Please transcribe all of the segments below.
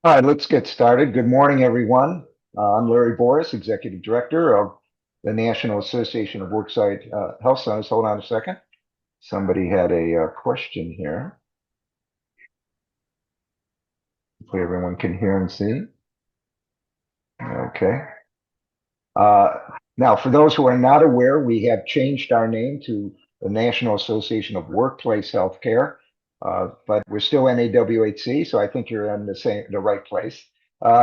All right, let's get started. Good morning, everyone. I'm Larry Boris, Executive Director of the National Association of Worksite Health Centers. Hold on a second. Somebody had a question here. Hopefully everyone can hear and see. Okay. Uh, Now, for those who are not aware, we have changed our name to the National Association of Workplace Healthcare, but we're still NAWHC, so I think you're in the right place.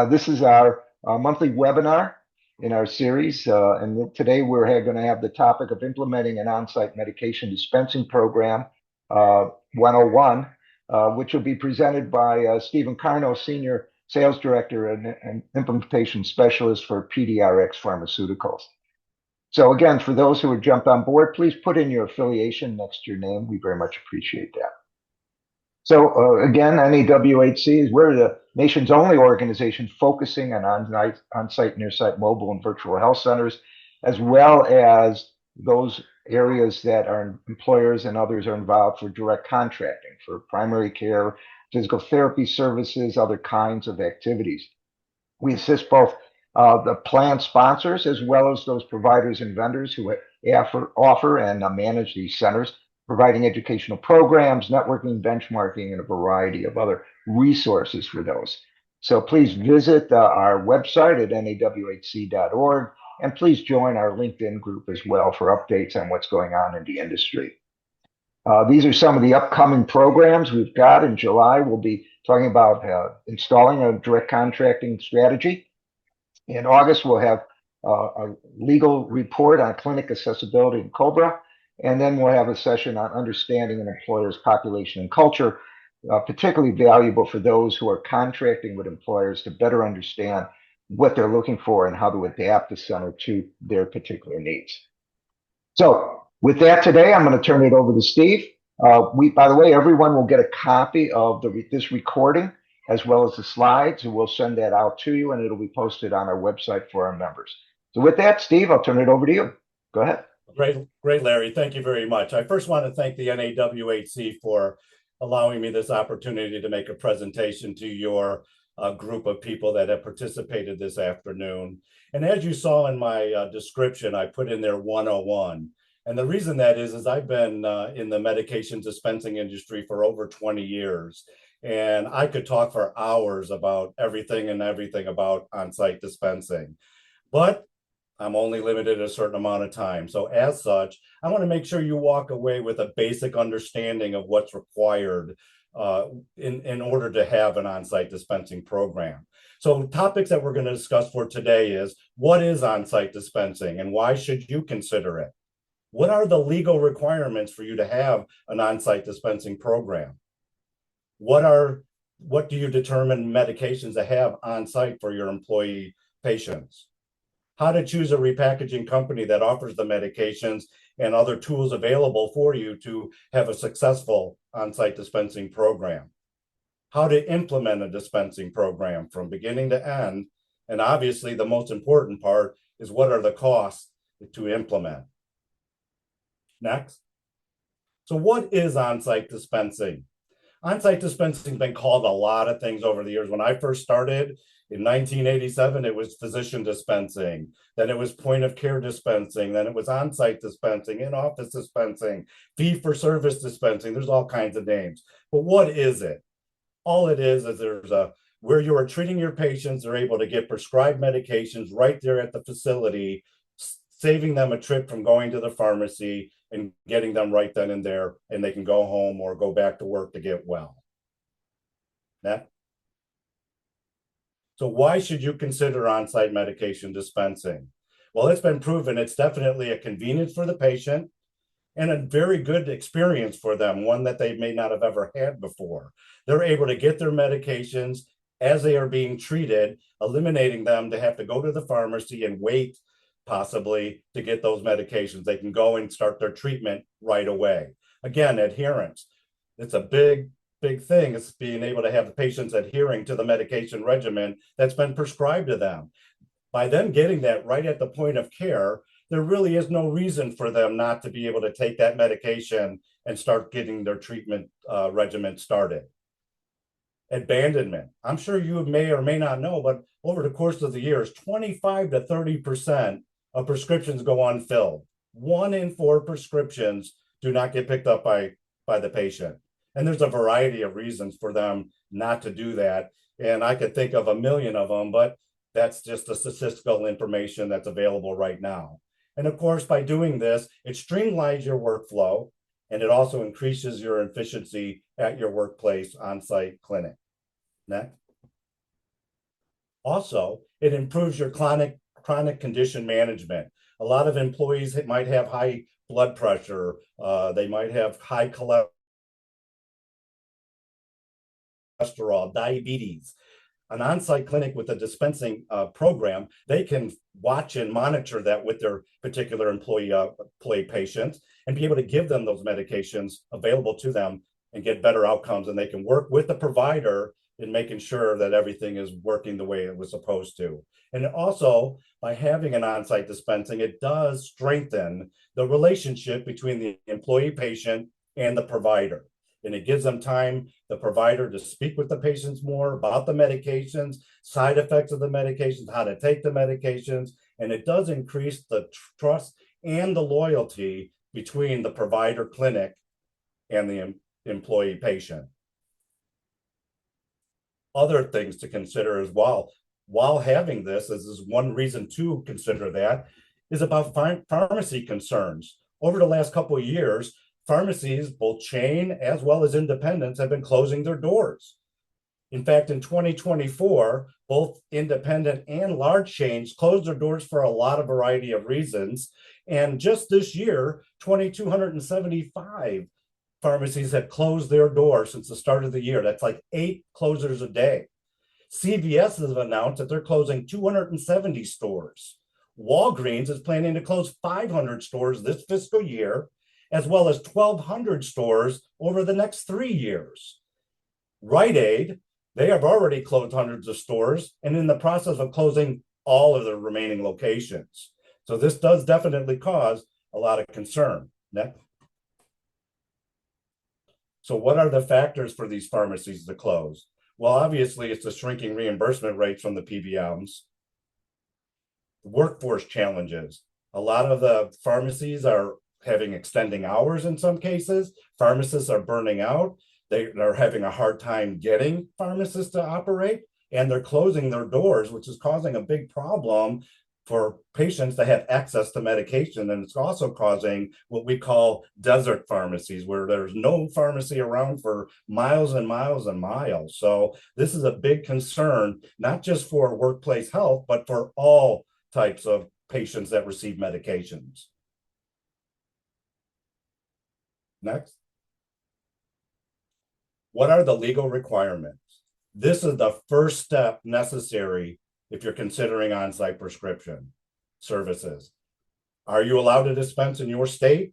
This is our monthly webinar in our series, and today we're going to have the topic of implementing an on-site medication dispensing program, 101, which will be presented by Stephen Karno, Senior Sales Director and Implementation Specialist for PD-Rx Pharmaceuticals. So again, for those who have jumped on board, please put in your affiliation next to your name. We very much appreciate that. So again, NAWHC is we're the nation's only organization focusing on on-site, near-site, mobile, and virtual health centers, as well as those areas that our employers and others are involved for direct contracting, for primary care, physical therapy services, other kinds of activities. We assist both the plan sponsors as well as those providers and vendors who offer and manage these centers, providing educational programs, networking, benchmarking, and a variety of other resources for those. So please visit our website at nawhc.org, and please join our LinkedIn group as well for updates on what's going on in the industry. These are some of the upcoming programs we've got. In July, we'll be talking about installing a direct contracting strategy. In August, we'll have a legal report on clinic accessibility in COBRA, and then we'll have a session on understanding an employer's population and culture, particularly valuable for those who are contracting with employers to better understand what they're looking for and how to adapt the center to their particular needs. So with that today, I'm going to turn it over to Steve. By the way, everyone will get a copy of this recording as well as the slides, and we'll send that out to you, and it'll be posted on our website for our members. So with that, Steve, I'll turn it over to you. Go ahead. Great, Larry. Thank you very much. I first want to thank the NAWHC for allowing me this opportunity to make a presentation to your group of people that have participated this afternoon. And as you saw in my description, I put in there 101. And the reason that is I've been in the medication dispensing industry for over 20 years. And I could talk for hours about everything about on-site dispensing. But I'm only limited a certain amount of time. So as such, I want to make sure you walk away with a basic understanding of what's required in order to have an on-site dispensing program. So topics that we're going to discuss for today is, what is on-site dispensing and why should you consider it? What are the legal requirements for you to have an on-site dispensing program? What do you determine medications to have on-site for your employee patients? How to choose a repackaging company that offers the medications and other tools available for you to have a successful on-site dispensing program. How to implement a dispensing program from beginning to end. And obviously the most important part is, what are the costs to implement? Next. So what is on-site dispensing? On-site dispensing has been called a lot of things over the years. When I first started in 1987, it was physician dispensing, then it was point of care dispensing, then it was on-site dispensing, in-office dispensing, fee-for-service dispensing. There's all kinds of names. But what is it? All it is there's where you are treating your patients, they're able to get prescribed medications right there at the facility, saving them a trip from going to the pharmacy and getting them right then and there, and they can go home or go back to work to get well. Next. So why should you consider on-site medication dispensing? Well, it's been proven it's definitely a convenience for the patient and a very good experience for them, one that they may not have ever had before. They're able to get their medications as they are being treated, eliminating them to have to go to the pharmacy and wait possibly to get those medications. They can go and start their treatment right away. Again, adherence. It's a big thing. It's being able to have the patients adhering to the medication regimen that's been prescribed to them. By them getting that right at the point of care, there really is no reason for them not to be able to take that medication and start getting their treatment regimen started. Abandonment. I'm sure you may or may not know, but over the course of the years, 25 to 30% of prescriptions go unfilled. 1 in 4 prescriptions do not get picked up by the patient. And there's a variety of reasons for them not to do that. And I could think of a million of them, but that's just the statistical information that's available right now. And of course, by doing this, it streamlines your workflow, and it also increases your efficiency at your workplace on-site clinic. Next. Also, it improves your chronic condition management. A lot of employees might have high blood pressure. They might have high cholesterol, diabetes. An on-site clinic with a dispensing program, they can watch and monitor that with their particular employee patients and be able to give them those medications available to them and get better outcomes. And they can work with the provider in making sure that everything is working the way it was supposed to. And also, by having an on-site dispensing, it does strengthen the relationship between the employee patient and the provider. And it gives them time, the provider, to speak with the patients more about the medications, side effects of the medications, how to take the medications. And it does increase the trust and the loyalty between the provider clinic and the employee patient. Other things to consider as well, while having this is one reason to consider that, is about pharmacy concerns. Over the last couple of years, pharmacies, both chain as well as independents, have been closing their doors. In fact, in 2024, both independent and large chains closed their doors for a lot of variety of reasons. And just this year, 2,275 pharmacies have closed their doors since the start of the year. That's like 8 closures a day. CVS has announced that they're closing 270 stores. Walgreens is planning to close 500 stores this fiscal year, as well as 1,200 stores over the next 3 years. Rite Aid, they have already closed hundreds of stores and in the process of closing all of their remaining locations. So this does definitely cause a lot of concern. Next. So what are the factors for these pharmacies to close? Well, obviously, it's the shrinking reimbursement rates from the PBMs. Workforce challenges. A lot of the pharmacies are having extending hours in some cases. Pharmacists are burning out. They're having a hard time getting pharmacists to operate, and they're closing their doors, which is causing a big problem for patients to have access to medication. And it's also causing what we call desert pharmacies, where there's no pharmacy around for miles and miles and miles. So this is a big concern, not just for workplace health, but for all types of patients that receive medications. Next. What are the legal requirements? This is the first step necessary if you're considering on-site prescription services. Are you allowed to dispense in your state?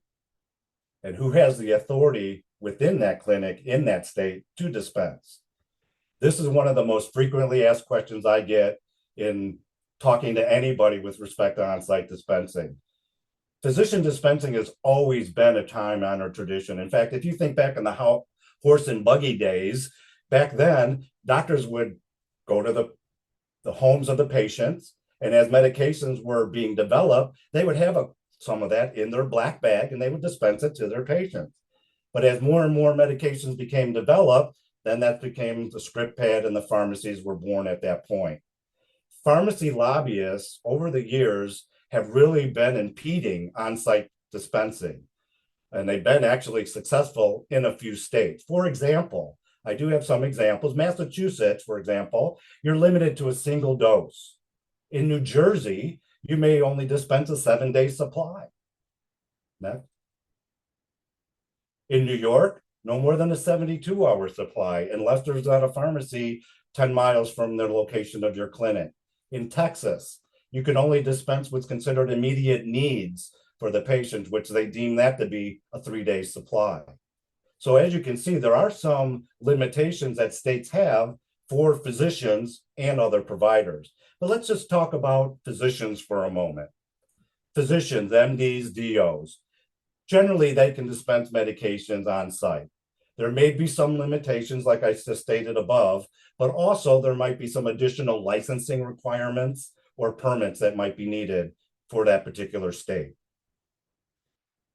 And who has the authority within that clinic in that state to dispense? This is one of the most frequently asked questions I get in talking to anybody with respect to on-site dispensing. Physician dispensing has always been a time-honored tradition. In fact, if you think back in the horse and buggy days, back then, doctors would go to the homes of the patients, and as medications were being developed, they would have some of that in their black bag and they would dispense it to their patients. But as more and more medications became developed, then that became the script pad, and the pharmacies were born at that point. Pharmacy lobbyists over the years have really been impeding on-site dispensing, and they've been actually successful in a few states. For example, I do have some examples. Massachusetts, for example, you're limited to a single dose. In New Jersey, you may only dispense a 7-day supply. Next. In New York, no more than a 72-hour supply, unless there's not a pharmacy 10 miles from the location of your clinic. In Texas, you can only dispense what's considered immediate needs for the patient, which they deem that to be a 3-day supply. So as you can see, there are some limitations that states have for physicians and other providers. But let's just talk about physicians for a moment. Physicians, MDs, DOs, generally they can dispense medications on site. There may be some limitations, like I just stated above, but also there might be some additional licensing requirements or permits that might be needed for that particular state.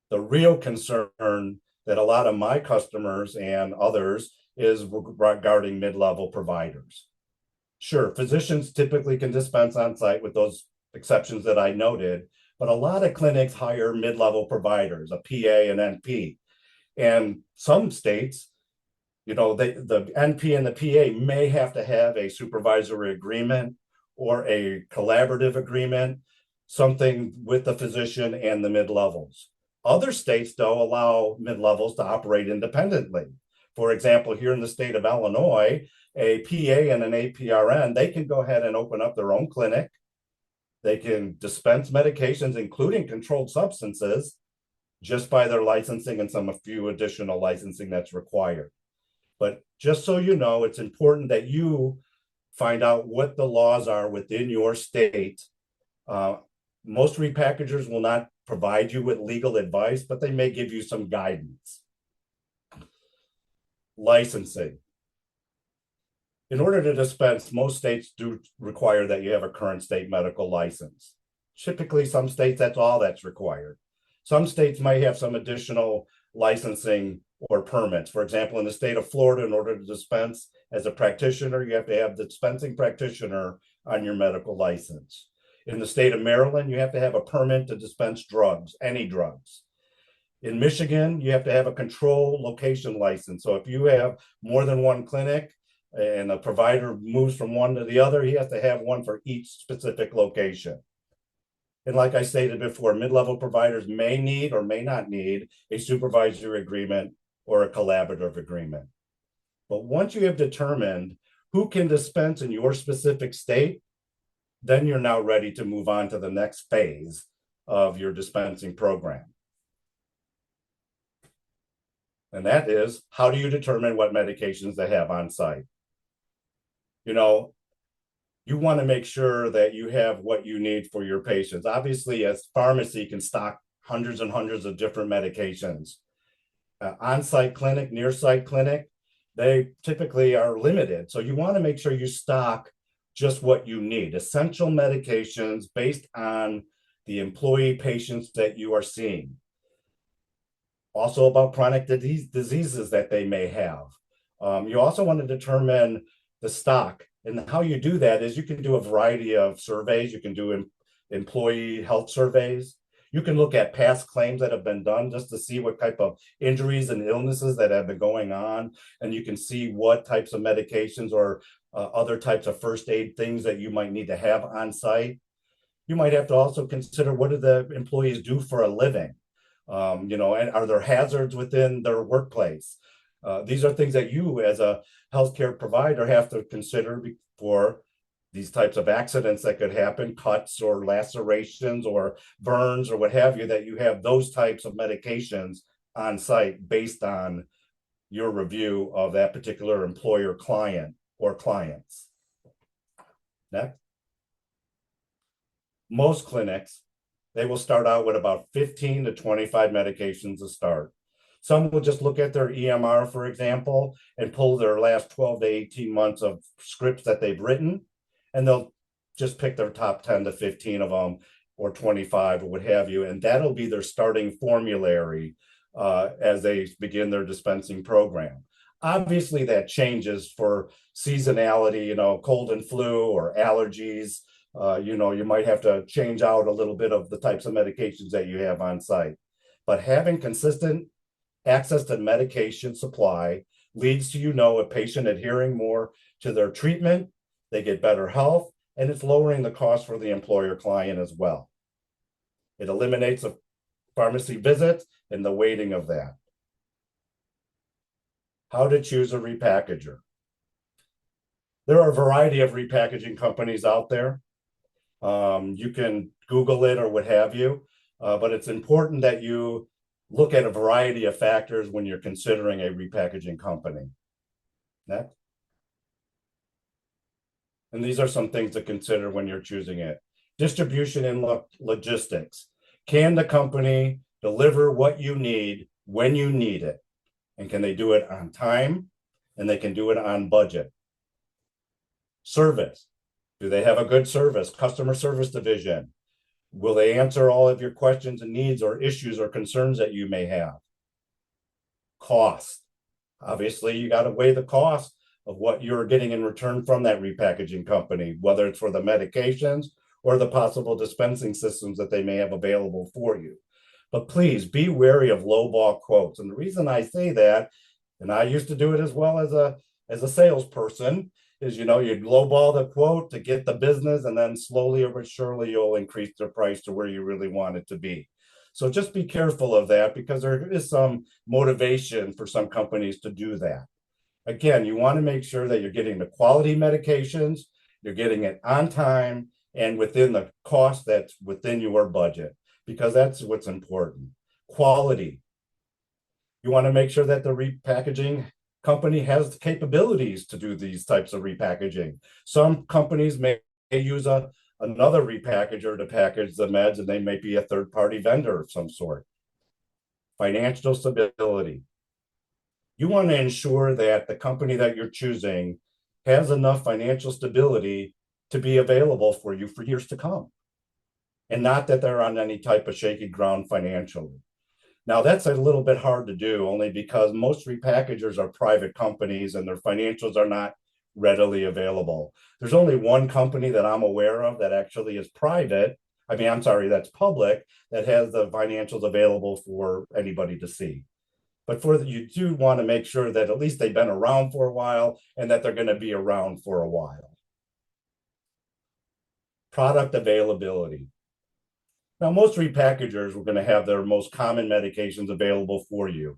The real concern that a lot of my customers and others is regarding mid-level providers. Sure, physicians typically can dispense on site with those exceptions that I noted, but a lot of clinics hire mid-level providers, a PA and NP. And some states, the NP and the PA may have to have a supervisory agreement or a collaborative agreement, something with the physician and the mid-levels. Other states, though, allow mid-levels to operate independently. For example, here in the state of Illinois, a PA and an APRN, they can go ahead and open up their own clinic. They can dispense medications, including controlled substances, just by their licensing and a few additional licensing that's required. But just so you know, it's important that you find out what the laws are within your state. Most repackagers will not provide you with legal advice, but they may give you some guidance. Licensing. In order to dispense, most states do require that you have a current state medical license. Typically, some states, that's all that's required. Some states might have some additional licensing or permits. For example, in the state of Florida, in order to dispense as a practitioner, you have to have the dispensing practitioner on your medical license. In the state of Maryland, you have to have a permit to dispense drugs, any drugs. In Michigan, you have to have a control location license. So if you have more than one clinic and a provider moves from one to the other, he has to have one for each specific location. And like I stated before, mid-level providers may need or may not need a supervisory agreement or a collaborative agreement. But once you have determined who can dispense in your specific state, then you're now ready to move on to the next phase of your dispensing program. And that is, how do you determine what medications they have on site? You want to make sure that you have what you need for your patients. Obviously, a pharmacy can stock hundreds and hundreds of different medications. On-site clinic, near-site clinic, they typically are limited. So you want to make sure you stock just what you need, essential medications based on the employee patients that you are seeing. Also about chronic diseases that they may have. You also want to determine the stock. And how you do that is you can do a variety of surveys. You can do employee health surveys. You can look at past claims that have been done just to see what type of injuries and illnesses that have been going on. And you can see what types of medications or other types of first aid things that you might need to have on site. You might have to also consider, what do the employees do for a living? And are there hazards within their workplace? These are things that you as a healthcare provider have to consider before these types of accidents that could happen, cuts or lacerations or burns or what have you, that you have those types of medications on site based on your review of that particular employer client or clients. Next. Most clinics, they will start out with about 15 to 25 medications to start. Some will just look at their EMR, for example, and pull their last 12 to 18 months of scripts that they've written, and they'll just pick their top 10 to 15 of them, or 25 or what have you, and that'll be their starting formulary as they begin their dispensing program. Obviously, that changes for seasonality, cold and flu or allergies. You might have to change out a little bit of the types of medications that you have on site. But having consistent access to medication supply leads to, a patient adhering more to their treatment, they get better health, and it's lowering the cost for the employer client as well. It eliminates the pharmacy visits and the waiting of that. How to choose a repackager. There are a variety of repackaging companies out there. You can Google it or what have you, but it's important that you look at a variety of factors when you're considering a repackaging company. Next. And these are some things to consider when you're choosing it. Distribution and logistics. Can the company deliver what you need when you need it? And can they do it on time? And they can do it on budget. Service. Do they have a good service, customer service division? Will they answer all of your questions and needs or issues or concerns that you may have? Cost. Obviously, you got to weigh the cost of what you're getting in return from that repackaging company, whether it's for the medications or the possible dispensing systems that they may have available for you. But please be wary of lowball quotes. And the reason I say that, and I used to do it as well as a salesperson, is you'd lowball the quote to get the business, and then slowly but surely you'll increase the price to where you really want it to be. So just be careful of that, because there is some motivation for some companies to do that. Again, you want to make sure that you're getting the quality medications, you're getting it on time, and within the cost that's within your budget, because that's what's important. Quality. You want to make sure that the repackaging company has the capabilities to do these types of repackaging. Some companies may use another repackager to package the meds, and they may be a third-party vendor of some sort. Financial stability. You want to ensure that the company that you're choosing has enough financial stability to be available for you for years to come, and not that they're on any type of shaky ground financially. Now, that's a little bit hard to do, only because most repackagers are private companies and their financials are not readily available. There's only one company that I'm aware of that actually is private. That's public, that has the financials available for anybody to see. But you do want to make sure that at least they've been around for a while and that they're going to be around for a while. Product availability. Now, most repackagers are going to have their most common medications available for you.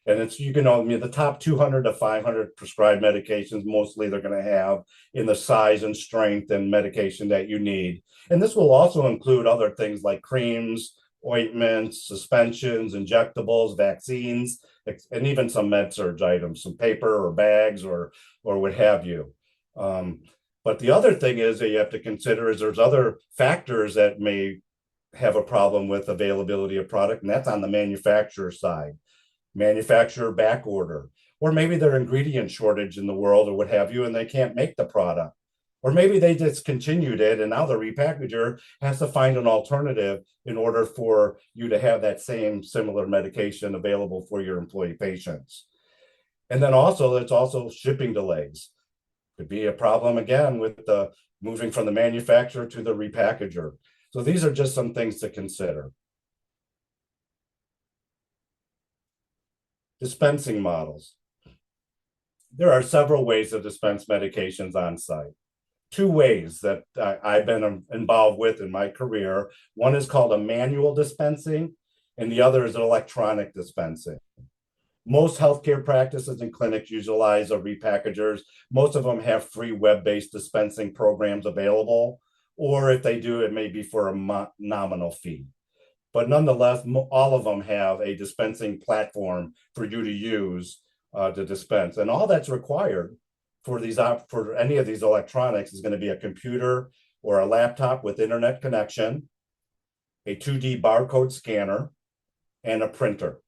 And the top 200 to 500 prescribed medications, mostly they're going to have in the size and strength and medication that you need. And this will also include other things like creams, ointments, suspensions, injectables, vaccines, and even some med-surg items, some paper or bags or what have you. But the other thing is that you have to consider is there's other factors that may have a problem with availability of product, and that's on the manufacturer side. Manufacturer back order, or maybe their ingredient shortage in the world or what have you, and they can't make the product. Or maybe they discontinued it, and now the repackager has to find an alternative in order for you to have that same similar medication available for your employee patients. And then it's also shipping delays. Could be a problem again with the moving from the manufacturer to the repackager. So these are just some things to consider. Dispensing models. There are several ways to dispense medications on site. Two ways that I've been involved with in my career. One is called a manual dispensing, and the other is an electronic dispensing. Most healthcare practices and clinics utilize repackagers. Most of them have free web-based dispensing programs available, or if they do, it may be for a nominal fee. But nonetheless, all of them have a dispensing platform for you to use to dispense. And all that's required for any of these electronics is going to be a computer or a laptop with internet connection, a 2D barcode scanner, and a printer.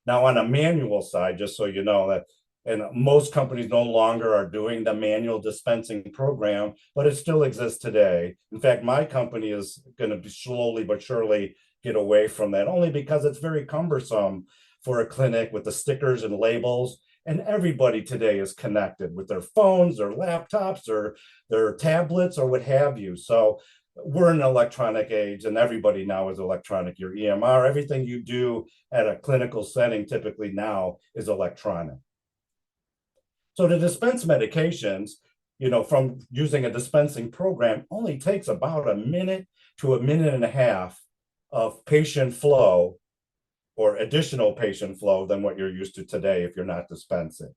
Now, on a manual side, just so you know that, and most companies no longer are doing the manual dispensing program, but it still exists today. In fact, my company is going to slowly but surely get away from that, only because it's very cumbersome for a clinic with the stickers and labels. And everybody today is connected with their phones, their laptops, or their tablets, or what have you. So we're in an electronic age, and everybody now is electronic. Your EMR, everything you do at a clinical setting typically now is electronic. So to dispense medications, from using a dispensing program only takes about a minute to a minute and a half of patient flow or additional patient flow than what you're used to today if you're not dispensing.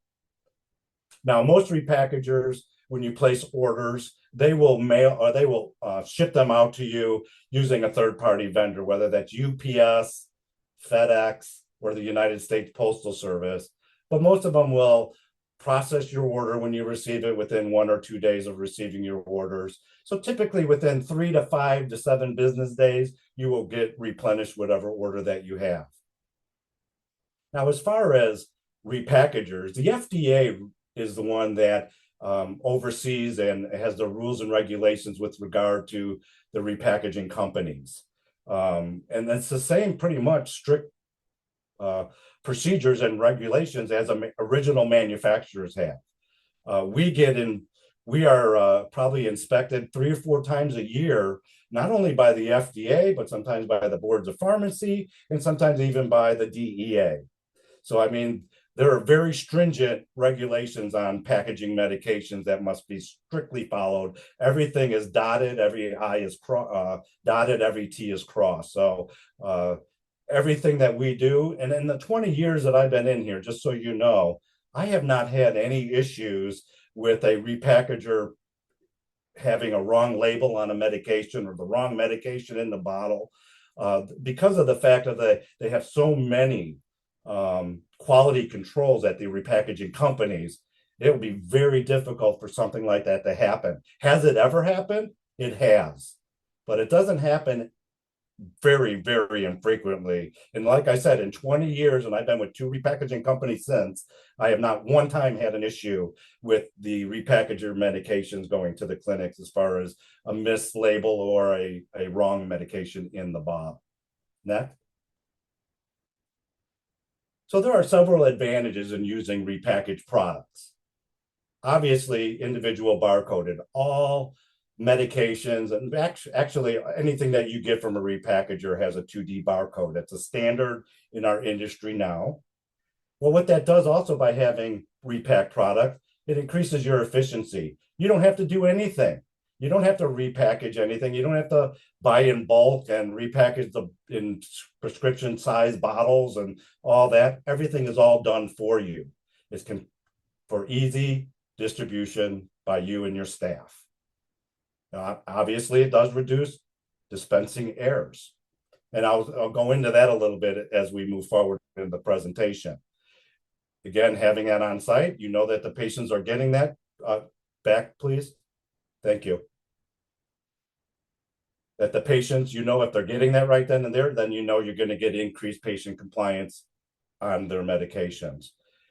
Now, most repackagers, when you place orders, they will mail or they will ship them out to you using a third-party vendor, whether that's UPS, FedEx, or the United States Postal Service. But most of them will process your order when you receive it within 1 or 2 days of receiving your orders. So typically within 3 to 5 to 7 business days, you will get replenished whatever order that you have. Now, as far as repackagers, the FDA is the one that oversees and has the rules and regulations with regard to the repackaging companies. And it's the same pretty much strict procedures and regulations as original manufacturers have. We are probably inspected 3 or 4 times a year, not only by the FDA, but sometimes by the boards of pharmacy and sometimes even by the DEA. So, I mean, there are very stringent regulations on packaging medications that must be strictly followed. Everything is dotted, every I is dotted, every T is crossed. So everything that we do, and in the 20 years that I've been in here, just so you know, I have not had any issues with a repackager having a wrong label on a medication or the wrong medication in the bottle, because of the fact that they have so many quality controls at the repackaging companies. It would be very difficult for something like that to happen. Has it ever happened? It has, but it doesn't happen very, very infrequently. And like I said, in 20 years, and I've been with 2 repackaging companies since, I have not one time had an issue with the repackager medications going to the clinics as far as a mislabel or a wrong medication in the bottle. Next. So there are several advantages in using repackaged products. Obviously, individual barcoded. All medications, and actually anything that you get from a repackager has a 2D barcode. That's a standard in our industry now. Well, what that does also by having repack product, it increases your efficiency. You don't have to do anything. You don't have to repackage anything. You don't have to buy in bulk and repackage in prescription size bottles and all that. Everything is all done for you. It's for easy distribution by you and your staff. Obviously, it does reduce dispensing errors. And I'll go into that a little bit as we move forward in the presentation. Again, having that on site, you know that the patients are getting that. Back, please. Thank you. That the patients, you know, if they're getting that right then and there, then you know you're going to get increased patient compliance on their medications.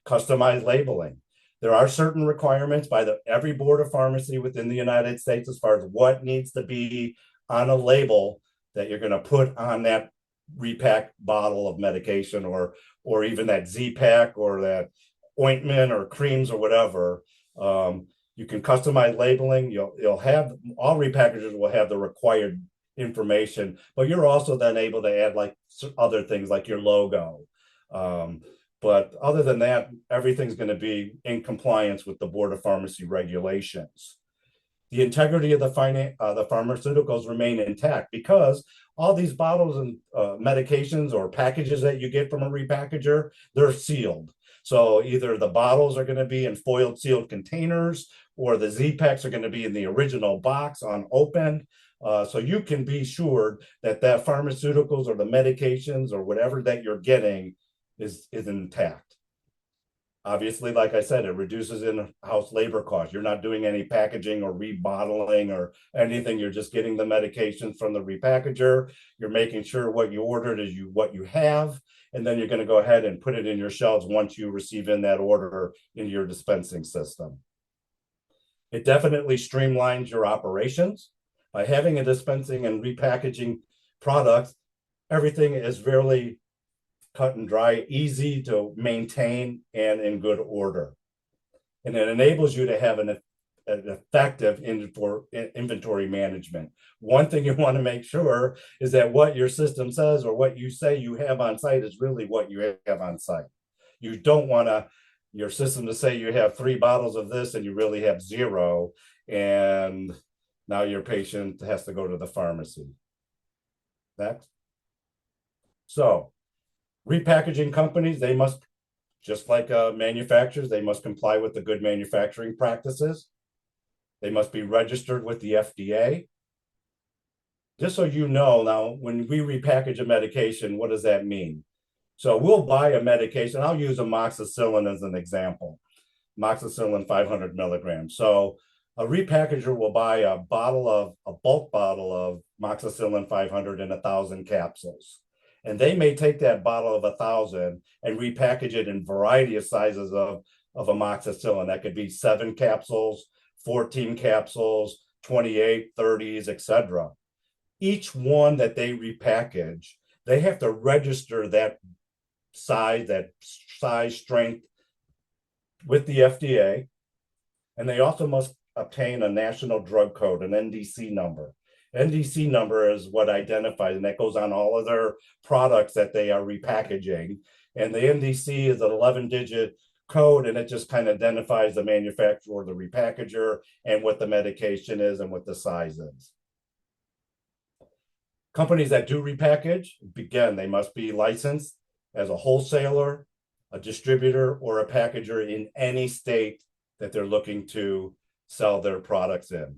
Customized labeling. There are certain requirements by every board of pharmacy within the United States as far as what needs to be on a label that you're going to put on that repack bottle of medication or even that Z-Pack or that ointment or creams or whatever. You can customize labeling. You'll have, all repackagers will have the required information, but you're also then able to add like other things like your logo. But other than that, everything's going to be in compliance with the Board of Pharmacy regulations. The integrity of the pharmaceuticals remain intact because all these bottles and medications or packages that you get from a repackager, they're sealed. So either the bottles are going to be in foiled sealed containers or the Z-Packs are going to be in the original box unopened. So you can be sure that pharmaceuticals or the medications or whatever that you're getting is intact. Obviously, like I said, it reduces in-house labor costs. You're not doing any packaging or rebottling or anything. You're just getting the medications from the repackager. You're making sure what you ordered is what you have, and then you're going to go ahead and put it in your shelves once you receive in that order into your dispensing system. It definitely streamlines your operations. By having a dispensing and repackaging products, everything is very cut and dry, easy to maintain, and in good order. And it enables you to have an effective inventory management. One thing you want to make sure is that what your system says or what you say you have on site is really what you have on site. You don't want your system to say you have 3 bottles of this and you really have 0, and now your patient has to go to the pharmacy. Next. So, repackaging companies, they must, just like manufacturers, they must comply with the good manufacturing practices. They must be registered with the FDA. Just so you know, now, when we repackage a medication, what does that mean? So we'll buy a medication. I'll use amoxicillin as an example. Amoxicillin 500 milligrams. So a repackager will buy a bulk bottle of amoxicillin 500 and 1,000 capsules. And they may take that bottle of 1,000 and repackage it in a variety of sizes of amoxicillin. That could be 7 capsules, 14 capsules, 28, 30s, etc. Each one that they repackage, they have to register that size, strength with the FDA. And they also must obtain a national drug code, an NDC number. NDC number is what identifies, and that goes on all of their products that they are repackaging. And the NDC is an 11-digit code, and it just kind of identifies the manufacturer or the repackager and what the medication is and what the size is. Companies that do repackage, again, they must be licensed as a wholesaler, a distributor, or a packager in any state that they're looking to sell their products in.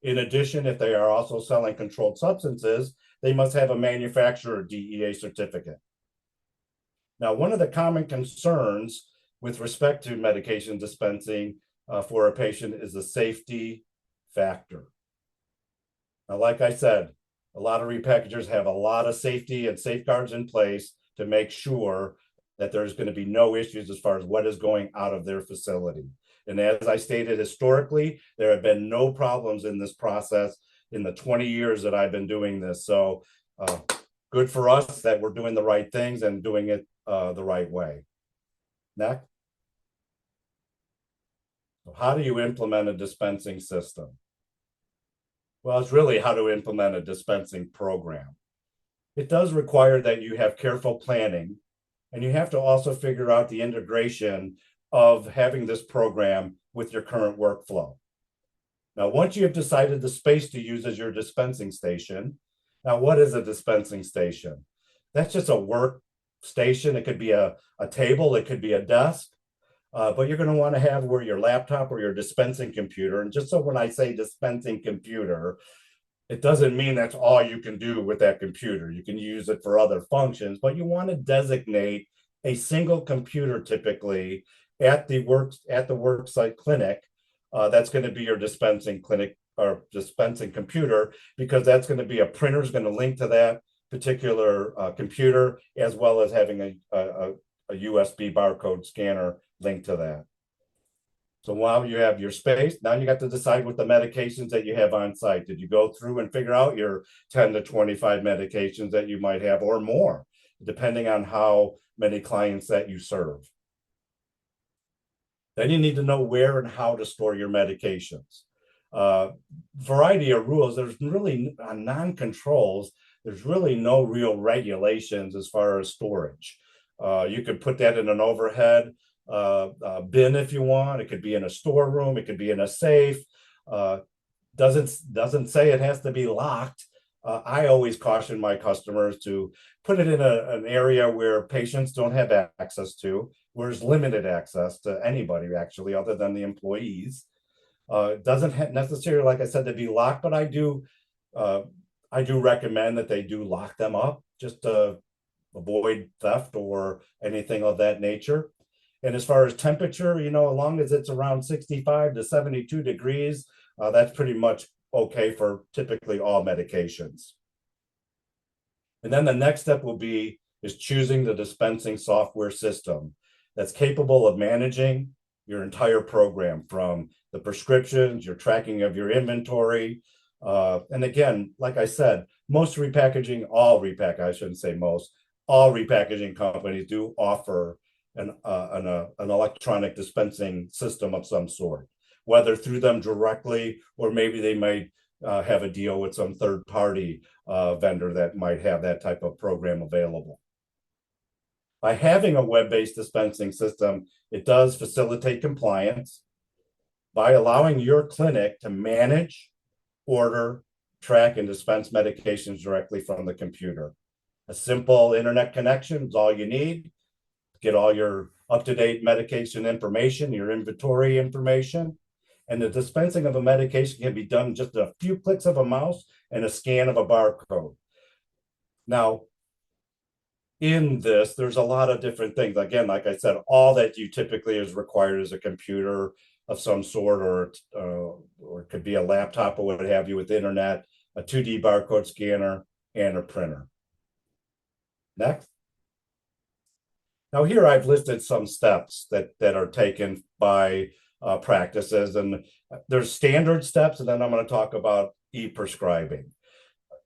In addition, if they are also selling controlled substances, they must have a manufacturer DEA certificate. Now, one of the common concerns with respect to medication dispensing for a patient is the safety factor. Now, like I said, a lot of repackagers have a lot of safety and safeguards in place to make sure that there's going to be no issues as far as what is going out of their facility. And as I stated, historically, there have been no problems in this process in the 20 years that I've been doing this. So good for us that we're doing the right things and doing it the right way. Next. So how do you implement a dispensing system? Well, it's really how to implement a dispensing program. It does require that you have careful planning, and you have to also figure out the integration of having this program with your current workflow. Now, once you have decided the space to use as your dispensing station, now what is a dispensing station? That's just a workstation. It could be a table, it could be a desk, but you're going to want to have where your laptop or your dispensing computer. And just so when I say dispensing computer, it doesn't mean that's all you can do with that computer. You can use it for other functions, but you want to designate a single computer typically at the worksite clinic. That's going to be your dispensing clinic or dispensing computer, because that's going to be a printer is going to link to that particular computer, as well as having a USB barcode scanner linked to that. So while you have your space, now you got to decide what the medications that you have on site. Did you go through and figure out your 10 to 25 medications that you might have, or more, depending on how many clients that you serve? Then you need to know where and how to store your medications. Variety of rules. There's really on non-controls, there's really no real regulations as far as storage. You could put that in an overhead bin if you want. It could be in a storeroom. It could be in a safe. Doesn't say it has to be locked. I always caution my customers to put it in an area where patients don't have access to, where there's limited access to anybody actually, other than the employees. It doesn't necessarily, like I said, to be locked, but I do recommend that they do lock them up just to avoid theft or anything of that nature. And as far as temperature, as long as it's around 65 to 72 degrees, that's pretty much okay for typically all medications. And then the next step is choosing the dispensing software system that's capable of managing your entire program, from the prescriptions, your tracking of your inventory. And again, like I said, all repackaging companies do offer an electronic dispensing system of some sort, whether through them directly, or maybe they might have a deal with some third-party vendor that might have that type of program available. By having a web-based dispensing system, it does facilitate compliance by allowing your clinic to manage, order, track, and dispense medications directly from the computer. A simple internet connection is all you need. Get all your up-to-date medication information, your inventory information, and the dispensing of a medication can be done just a few clicks of a mouse and a scan of a barcode. Now, in this, there's a lot of different things. Again, like I said, all that you typically is required is a computer of some sort, or it could be a laptop or what have you with internet, a 2D barcode scanner, and a printer. Next. Now here I've listed some steps that are taken by practices, and there's standard steps, and then I'm going to talk about e-prescribing.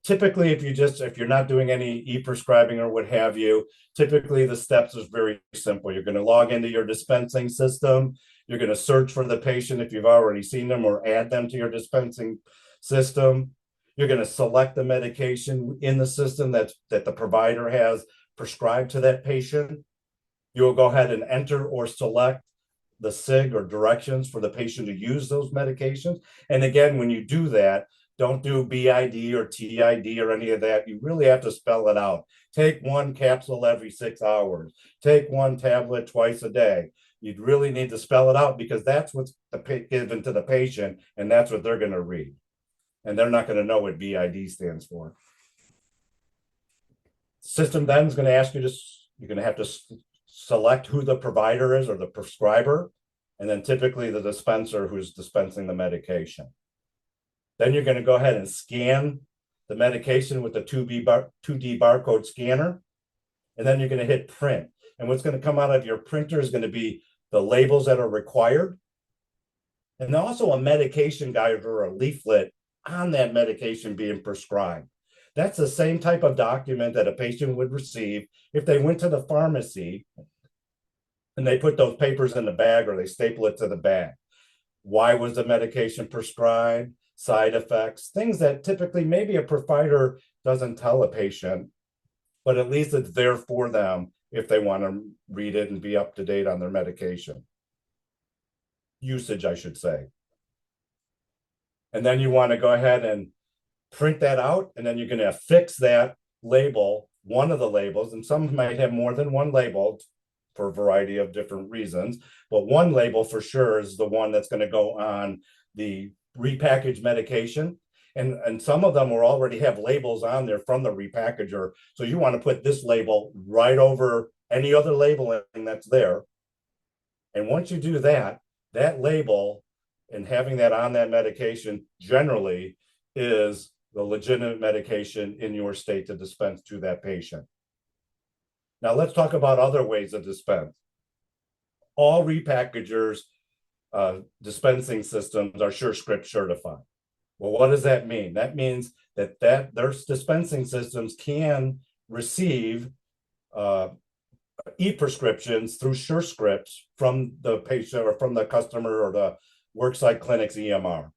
Typically, if you're not doing any e-prescribing or what have you, typically the steps is very simple. You're going to log into your dispensing system. You're going to search for the patient if you've already seen them, or add them to your dispensing system. You're going to select the medication in the system that the provider has prescribed to that patient. You'll go ahead and enter or select the SIG or directions for the patient to use those medications. And again, when you do that, don't do BID or TID or any of that. You really have to spell it out. Take one capsule every 6 hours. Take one tablet twice a day. You'd really need to spell it out, because that's what's given to the patient, and that's what they're going to read. And they're not going to know what BID stands for. System then is going to ask you to, you're going to have to select who the provider is or the prescriber, and then typically the dispenser who's dispensing the medication. Then you're going to go ahead and scan the medication with the 2D barcode scanner, and then you're going to hit print. And what's going to come out of your printer is going to be the labels that are required, and also a medication guide or a leaflet on that medication being prescribed. That's the same type of document that a patient would receive if they went to the pharmacy and they put those papers in the bag, or they staple it to the bag. Why was the medication prescribed? Side effects, things that typically maybe a provider doesn't tell a patient, but at least it's there for them if they want to read it and be up to date on their medication usage, I should say. And then you want to go ahead and print that out, and then you're going to affix that label, one of the labels, and some might have more than one label for a variety of different reasons, but one label for sure is the one that's going to go on the repackaged medication. And some of them will already have labels on there from the repackager. So you want to put this label right over any other labeling that's there. And once you do that, that label and having that on that medication generally is the legitimate medication in your state to dispense to that patient. Now let's talk about other ways of dispense. All repackagers dispensing systems are SureScript certified. Well, what does that mean? That means that their dispensing systems can receive e-prescriptions through SureScripts from the patient or from the customer or the worksite clinic's EMR.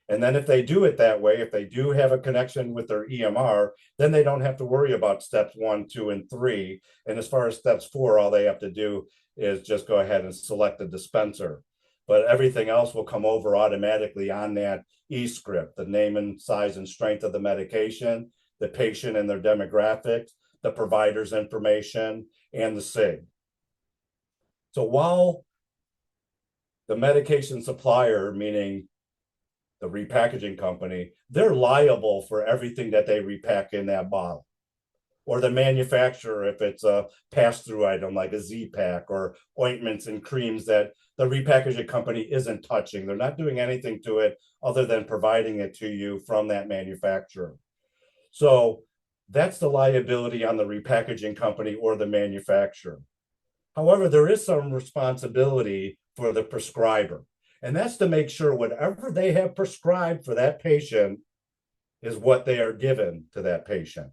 And then if they do it that way, if they do have a connection with their EMR, then they don't have to worry about steps 1, 2, and 3. And as far as steps 4, all they have to do is just go ahead and select the dispenser. But everything else will come over automatically on that e-script: the name and size and strength of the medication, the patient and their demographics, the provider's information, and the SIG. So while the medication supplier, meaning the repackaging company, they're liable for everything that they repack in that bottle, or the manufacturer if it's a pass-through item like a Z-Pack or ointments and creams that the repackaging company isn't touching. They're not doing anything to it other than providing it to you from that manufacturer. So that's the liability on the repackaging company or the manufacturer. However, there is some responsibility for the prescriber, and that's to make sure whatever they have prescribed for that patient is what they are given to that patient.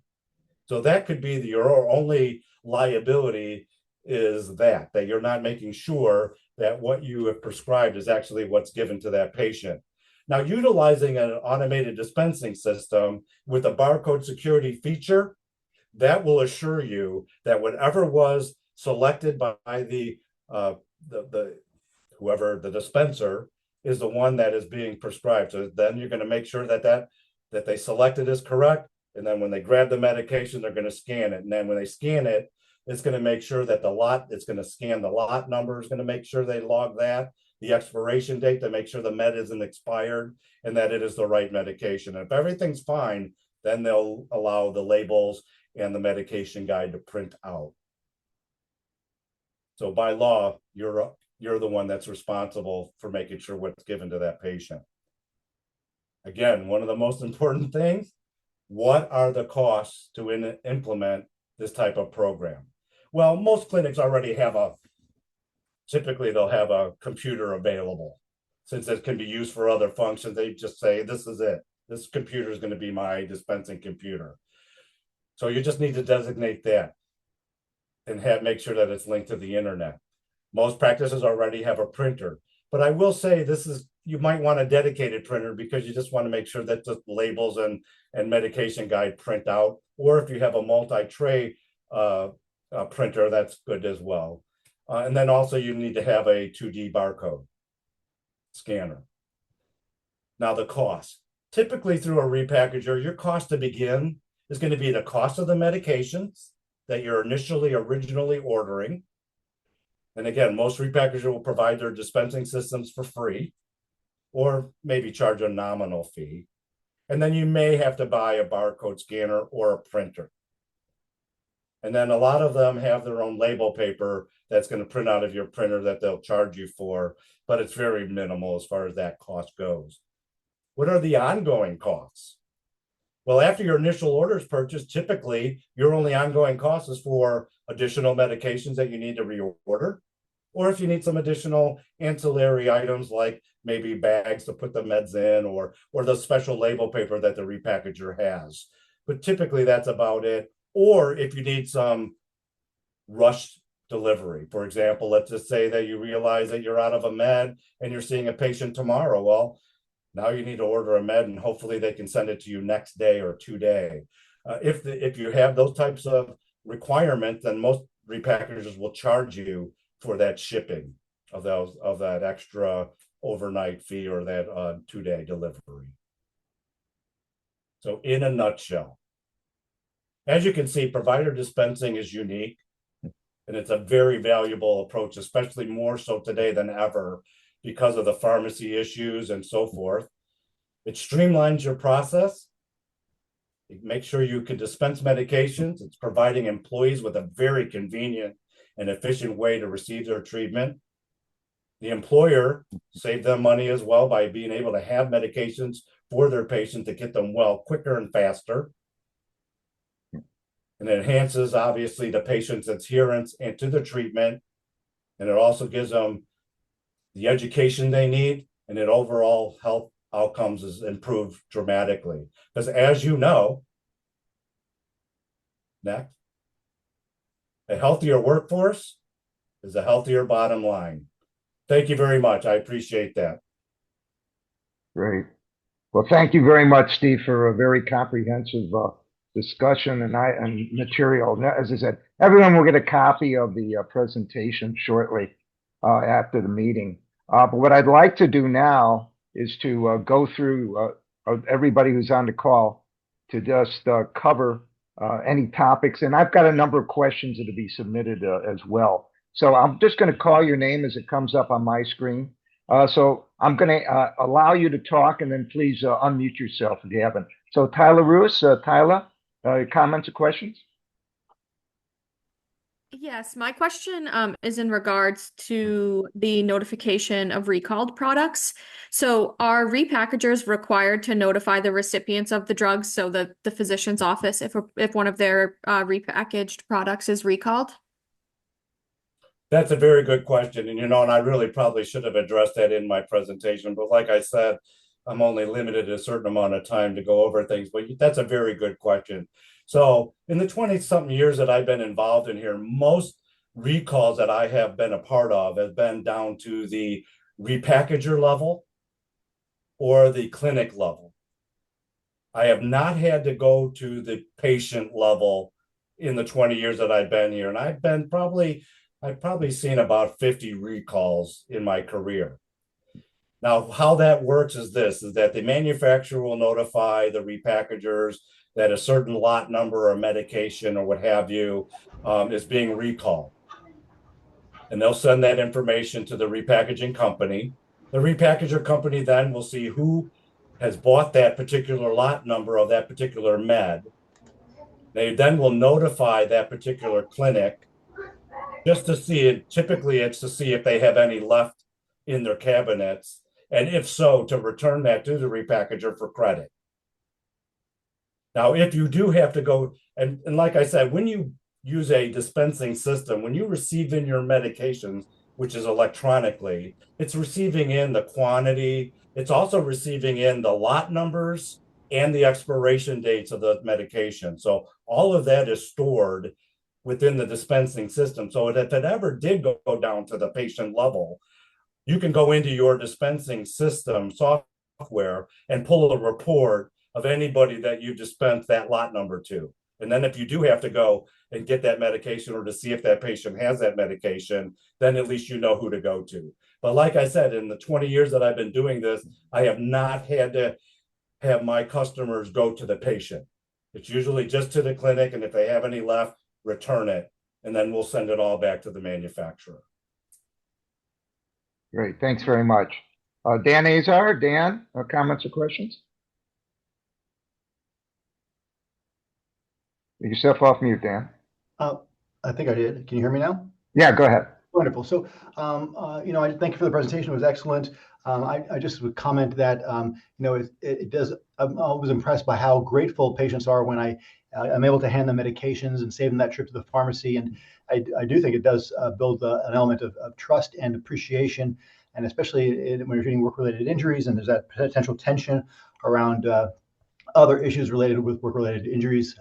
So that could be your only liability, is that you're not making sure that what you have prescribed is actually what's given to that patient. Now, utilizing an automated dispensing system with a barcode security feature, that will assure you that whatever was selected by the whoever the dispenser is the one that is being prescribed. So then you're going to make sure that they selected is correct. And then when they grab the medication, they're going to scan it. And then when they scan it, it's going to make sure that it's going to scan the lot number, is going to make sure they log that, the expiration date to make sure the med isn't expired and that it is the right medication. And if everything's fine, then they'll allow the labels and the medication guide to print out. So by law, you're the one that's responsible for making sure what's given to that patient. Again, one of the most important things, what are the costs to implement this type of program? Well, most clinics already have typically they'll have a computer available. Since it can be used for other functions, they just say, this is it. This computer is going to be my dispensing computer. So you just need to designate that and make sure that it's linked to the internet. Most practices already have a printer, but I will say you might want a dedicated printer because you just want to make sure that the labels and medication guide print out, or if you have a multi-tray printer, that's good as well. And then also you need to have a 2D barcode scanner. Now the cost. Typically through a repackager, your cost to begin is going to be the cost of the medications that you're originally ordering. And again, most repackagers will provide their dispensing systems for free or maybe charge a nominal fee. And then you may have to buy a barcode scanner or a printer. And then a lot of them have their own label paper that's going to print out of your printer that they'll charge you for, but it's very minimal as far as that cost goes. What are the ongoing costs? Well, after your initial order is purchased, typically your only ongoing cost is for additional medications that you need to reorder, or if you need some additional ancillary items like maybe bags to put the meds in, or the special label paper that the repackager has. But typically that's about it. Or if you need some rush delivery, for example, let's just say that you realize that you're out of a med and you're seeing a patient tomorrow. Well, now you need to order a med and hopefully they can send it to you next day or 2 day. If you have those types of requirements, then most repackagers will charge you for that shipping of that extra overnight fee or that 2-day delivery. So in a nutshell, as you can see, provider dispensing is unique, and it's a very valuable approach, especially more so today than ever because of the pharmacy issues and so forth. It streamlines your process. It makes sure you can dispense medications. It's providing employees with a very convenient and efficient way to receive their treatment. The employer saved them money as well by being able to have medications for their patients to get them well quicker and faster. And it enhances, obviously, the patient's adherence and to the treatment. And it also gives them the education they need, and it overall health outcomes is improved dramatically. Because as you know, next, a healthier workforce is a healthier bottom line. Thank you very much. I appreciate that. Great. Well, thank you very much, Steve, for a very comprehensive discussion and material. Now, as I said, everyone will get a copy of the presentation shortly after the meeting. But what I'd like to do now is to go through everybody who's on the call to just cover any topics. And I've got a number of questions that will be submitted as well. So I'm just going to call your name as it comes up on my screen. So I'm going to allow you to talk, and then please unmute yourself if you haven't. So Tyler Ruiz, Tyler, comments or questions? Yes, my question is in regards to the notification of recalled products. So are repackagers required to notify the recipients of the drugs, so that the physician's office, if one of their repackaged products is recalled? That's a very good question. And, and I really probably should have addressed that in my presentation. But like I said, I'm only limited a certain amount of time to go over things. But that's a very good question. So in the 20-something years that I've been involved in here, most recalls that I have been a part of have been down to the repackager level or the clinic level. I have not had to go to the patient level in the 20 years that I've been here. And I've probably seen about 50 recalls in my career. Now, how that works is that the manufacturer will notify the repackagers that a certain lot number or medication or what have you is being recalled. And they'll send that information to the repackaging company. The repackager company then will see who has bought that particular lot number of that particular med. They then will notify that particular clinic just to see it. Typically, it's to see if they have any left in their cabinets. And if so, to return that to the repackager for credit. Now, if you do have to go, and like I said, when you use a dispensing system, when you receive in your medications, which is electronically, it's receiving in the quantity. It's also receiving in the lot numbers and the expiration dates of the medication. So all of that is stored within the dispensing system. So if it ever did go down to the patient level, you can go into your dispensing system software and pull a report of anybody that you dispensed that lot number to. And then if you do have to go and get that medication or to see if that patient has that medication, then at least you know who to go to. But like I said, in the 20 years that I've been doing this, I have not had to have my customers go to the patient. It's usually just to the clinic, and if they have any left, return it, and then we'll send it all back to the manufacturer. Great, thanks very much. Dan Azar, Dan, comments or questions? Get yourself off mute, Dan. I think I did. Can you hear me now? Yeah, go ahead. Wonderful. So, I thank you for the presentation. It was excellent. I just would comment that, it does, I'm always impressed by how grateful patients are when I'm able to hand them medications and save them that trip to the pharmacy. And I do think it does build an element of trust and appreciation, and especially when you're treating work-related injuries and there's that potential tension around other issues related with work-related injuries.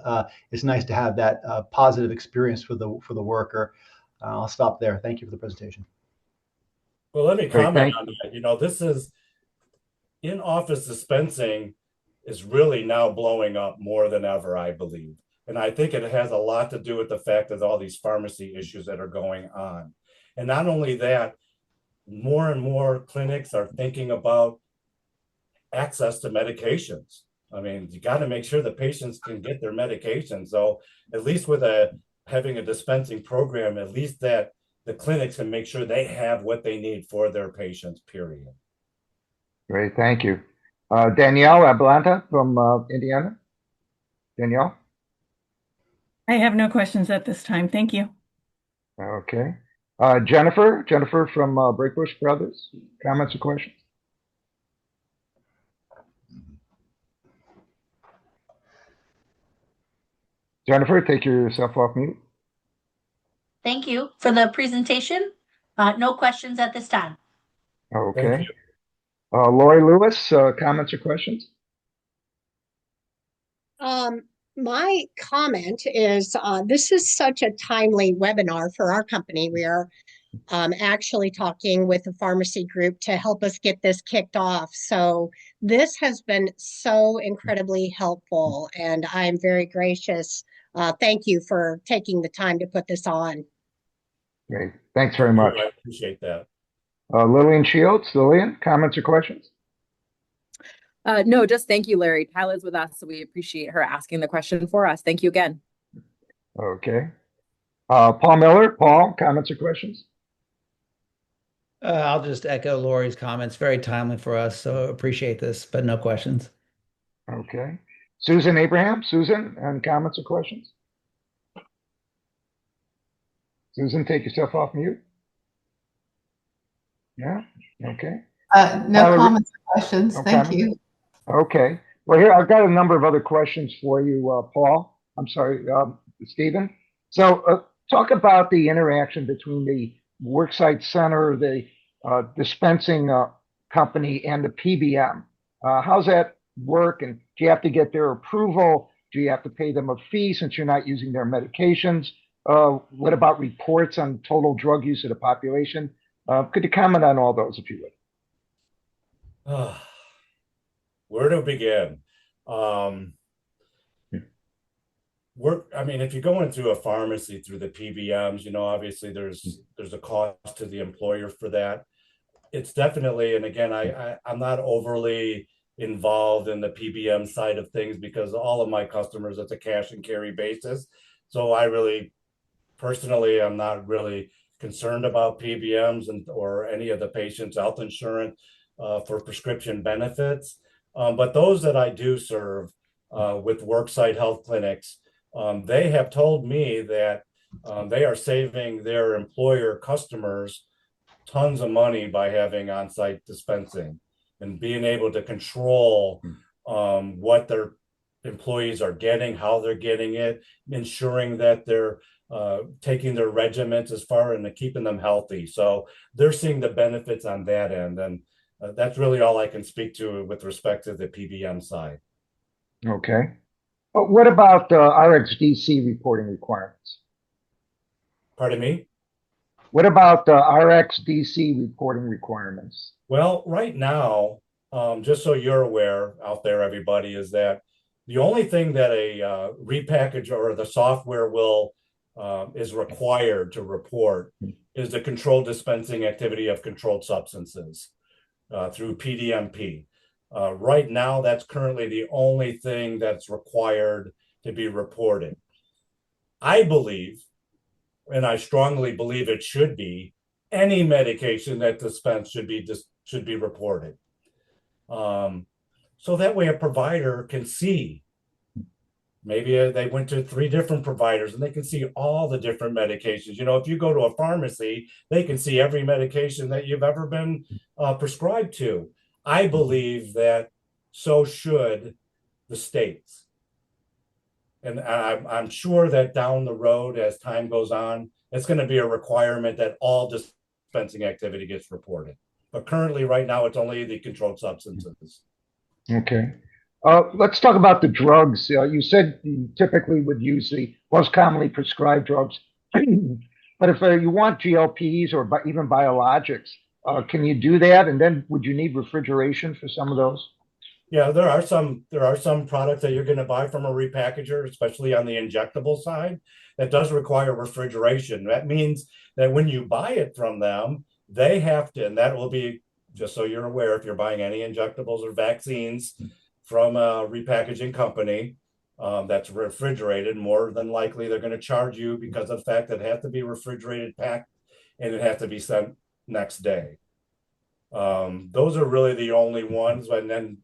It's nice to have that positive experience for the worker. I'll stop there. Thank you for the presentation. Well, let me comment on that. This is in-office dispensing is really now blowing up more than ever, I believe. And I think it has a lot to do with the fact that all these pharmacy issues that are going on. And not only that, more and more clinics are thinking about access to medications. I mean, you got to make sure the patients can get their medication. So at least with having a dispensing program, at least that the clinics can make sure they have what they need for their patients, period. Great, thank you. Danielle Ablanta from Indiana. Danielle? I have no questions at this time. Thank you. Okay. Jennifer from Breakbush Brothers, comments or questions? Jennifer, take yourself off mute. Thank you for the presentation. No questions at this time. Okay. Lori Lewis, comments or questions? My comment is this is such a timely webinar for our company. We are actually talking with the pharmacy group to help us get this kicked off. So this has been so incredibly helpful, and I'm very gracious. Thank you for taking the time to put this on. Great. Thanks very much. I appreciate that. Lillian Shields. Lillian, comments or questions? No, just thank you, Larry. Tyler's with us, so we appreciate her asking the question for us. Thank you again. Okay. Paul Miller. Paul, comments or questions? I'll just echo Lori's comments. Very timely for us, so appreciate this, but no questions. Okay. Susan Abraham. Susan, any comments or questions? Susan, take yourself off mute. Yeah. Okay. No comments or questions. No Thank comments? you. Okay. Well, here I've got a number of other questions for you, Paul. I'm sorry, Stephen. So talk about the interaction between the worksite center, the dispensing company, and the PBM. How's that work? And do you have to get their approval? Do you have to pay them a fee since you're not using their medications? What about reports on total drug use of the population? Could you comment on all those if you would? Where to begin? If you're going through a pharmacy through the PBMs, obviously there's a cost to the employer for that. It's definitely, and again, I'm not overly involved in the PBM side of things because all of my customers, it's a cash and carry basis. So I really, personally, I'm not really concerned about PBMs or any of the patient's health insurance for prescription benefits. But those that I do serve with worksite health clinics, they have told me that they are saving their employer customers tons of money by having on-site dispensing and being able to control what their employees are getting, how they're getting it, ensuring that their taking their regimens as far and keeping them healthy. So they're seeing the benefits on that end. And that's really all I can speak to with respect to the PBM side. Okay. But what about RxDC reporting requirements? Pardon me? What about RxDC reporting requirements? Well, right now, just so you're aware out there, everybody, is that the only thing that a repackager or the software will is required to report is the controlled dispensing activity of controlled substances through PDMP. Right now, that's currently the only thing that's required to be reported. I believe, and I strongly believe it should be, any medication that dispensed should be reported. So that way a provider can see. Maybe they went to 3 different providers and they can see all the different medications. You know, if you go to a pharmacy, they can see every medication that you've ever been prescribed to. I believe that so should the states. And I'm sure that down the road, as time goes on, it's going to be a requirement that all dispensing activity gets reported. But currently, right now, it's only the controlled substances. Okay. Let's talk about the drugs. You said you typically would use the most commonly prescribed drugs. But if you want GLPs or even biologics, can you do that? And then would you need refrigeration for some of those? Yeah, there are some products that you're going to buy from a repackager, especially on the injectable side, that does require refrigeration. That means that when you buy it from them, they have to, and that will be, just so you're aware, if you're buying any injectables or vaccines from a repackaging company that's refrigerated, more than likely they're going to charge you because of the fact that it has to be refrigerated, packed, and it has to be sent next day. Those are really the only ones, and then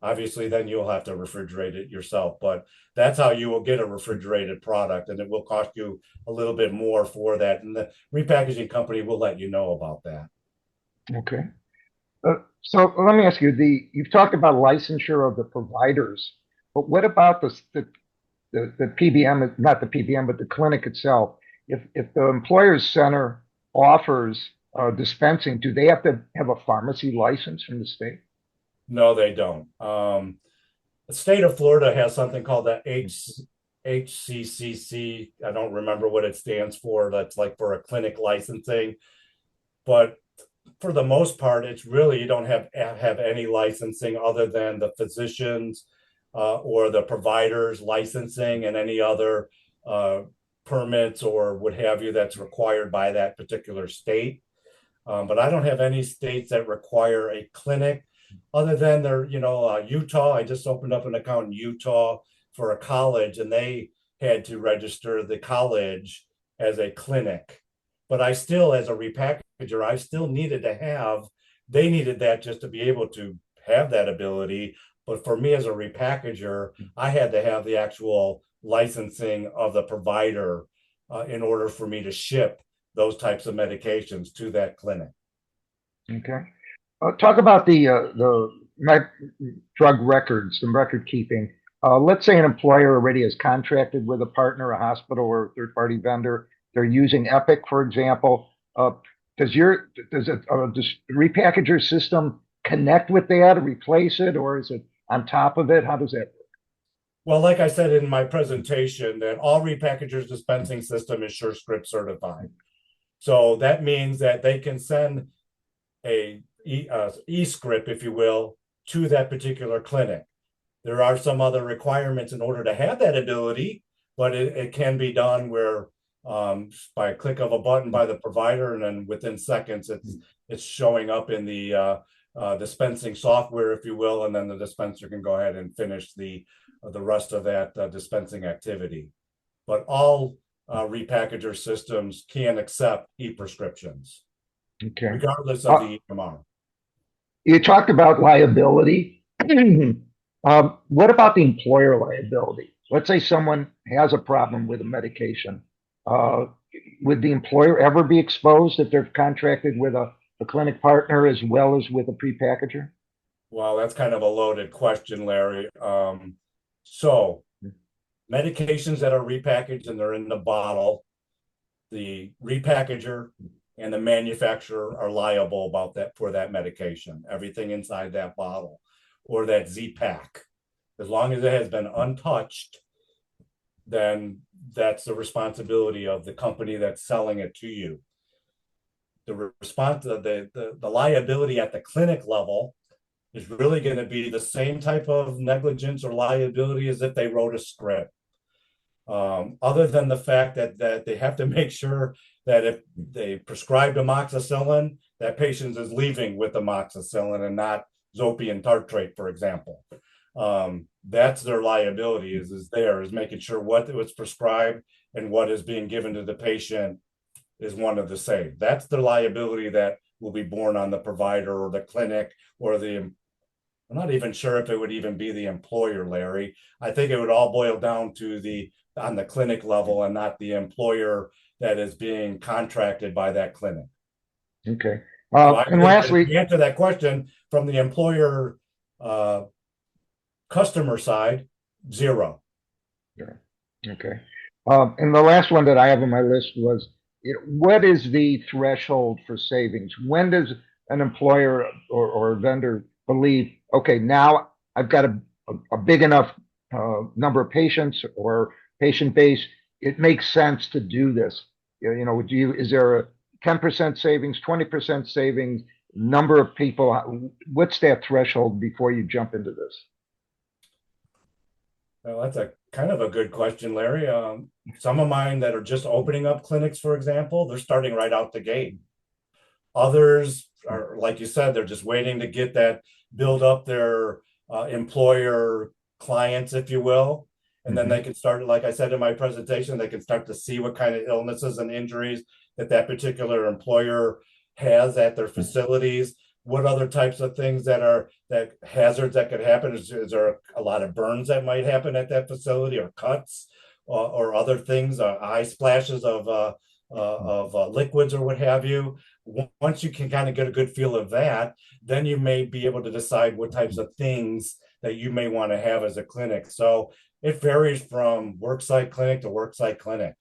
obviously then you'll have to refrigerate it yourself, but that's how you will get a refrigerated product, and it will cost you a little bit more for that, and the repackaging company will let you know about that. Okay. So let me ask you, you've talked about licensure of the providers, but what about the PBM, not the PBM, but the clinic itself? If the employer's center offers dispensing, do they have to have a pharmacy license from the state? No, they don't. The state of Florida has something called the HCCC. I don't remember what it stands for. That's like for a clinic licensing. But for the most part, it's really, you don't have any licensing other than the physicians or the providers licensing and any other permits or what have you that's required by that particular state. But I don't have any states that require a clinic other than Utah. I just opened up an account in Utah for a college, and they had to register the college as a clinic. But I still, as a repackager, I still needed to have, they needed that just to be able to have that ability. But for me as a repackager, I had to have the actual licensing of the provider in order for me to ship those types of medications to that clinic. Okay. Talk about the drug records, the record keeping. Let's say an employer already has contracted with a partner, a hospital, or a third-party vendor. They're using Epic, for example. Does the repackager system connect with that or replace it, or is it on top of it? How does that work? Well, like I said in my presentation, that all repackagers dispensing system is SureScript certified. So that means that they can send a e-script, if you will, to that particular clinic. There are some other requirements in order to have that ability, but it can be done where by a click of a button by the provider, and then within seconds it's showing up in the dispensing software, if you will, and then the dispenser can go ahead and finish the rest of that dispensing activity. But all repackager systems can accept e-prescriptions, okay, regardless of the EMR. You talked about liability. What about the employer liability? Let's say someone has a problem with a medication. Would the employer ever be exposed if they're contracted with a clinic partner as well as with a prepackager? Well, that's kind of a loaded question, Larry. So medications that are repackaged and they're in the bottle, the repackager and the manufacturer are liable about that for that medication, everything inside that bottle or that Z-Pack. As long as it has been untouched, then that's the responsibility of the company that's selling it to you. The liability at the clinic level is really going to be the same type of negligence or liability as if they wrote a script. Other than the fact that they have to make sure that if they prescribed amoxicillin, that patient is leaving with amoxicillin and not zopium tartrate, for example. That's their liability is making sure what was prescribed and what is being given to the patient is one of the same. That's the liability that will be borne on the provider or the clinic or I'm not even sure if it would even be the employer, Larry. I think it would all boil down to on the clinic level and not the employer that is being contracted by that clinic. Okay. And lastly, to answer that question from the employer customer side, 0. Yeah. Okay. And the last one that I have on my list was, what is the threshold for savings? When does an employer or a vendor believe, okay, now I've got a big enough number of patients or patient base, it makes sense to do this? Is there a 10% savings, 20% savings, number of people? What's that threshold before you jump into this? Well, that's a kind of a good question, Larry. Some of mine that are just opening up clinics, for example, they're starting right out the gate. Others are, like you said, they're just waiting to get that, build up their employer clients, if you will. And then they can start, like I said in my presentation, they can start to see what kind of illnesses and injuries that particular employer has at their facilities. What other types of things that hazards that could happen? Is there a lot of burns that might happen at that facility, or cuts, or other things, eye splashes of liquids or what have you? Once you can kind of get a good feel of that, then you may be able to decide what types of things that you may want to have as a clinic. So it varies from worksite clinic to worksite clinic.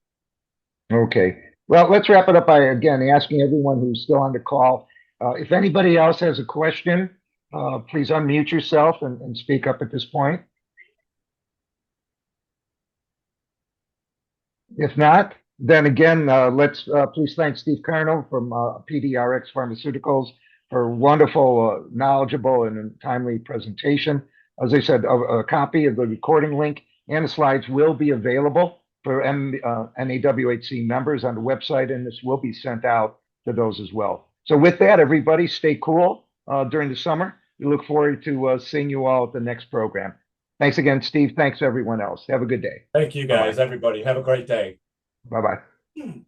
Okay. Well, let's wrap it up by, again, asking everyone who's still on the call, if anybody else has a question, please unmute yourself and speak up at this point. If not, then again, let's please thank Steve Karno from PD-Rx Pharmaceuticals for wonderful, knowledgeable, and timely presentation. As I said, a copy of the recording link and the slides will be available for NAWHC members on the website, and this will be sent out to those as well. So with that, everybody, stay cool during the summer. We look forward to seeing you all at the next program. Thanks again, Steve. Thanks everyone else. Have a good day. Thank you, guys. Everybody, have a great day. Bye-bye.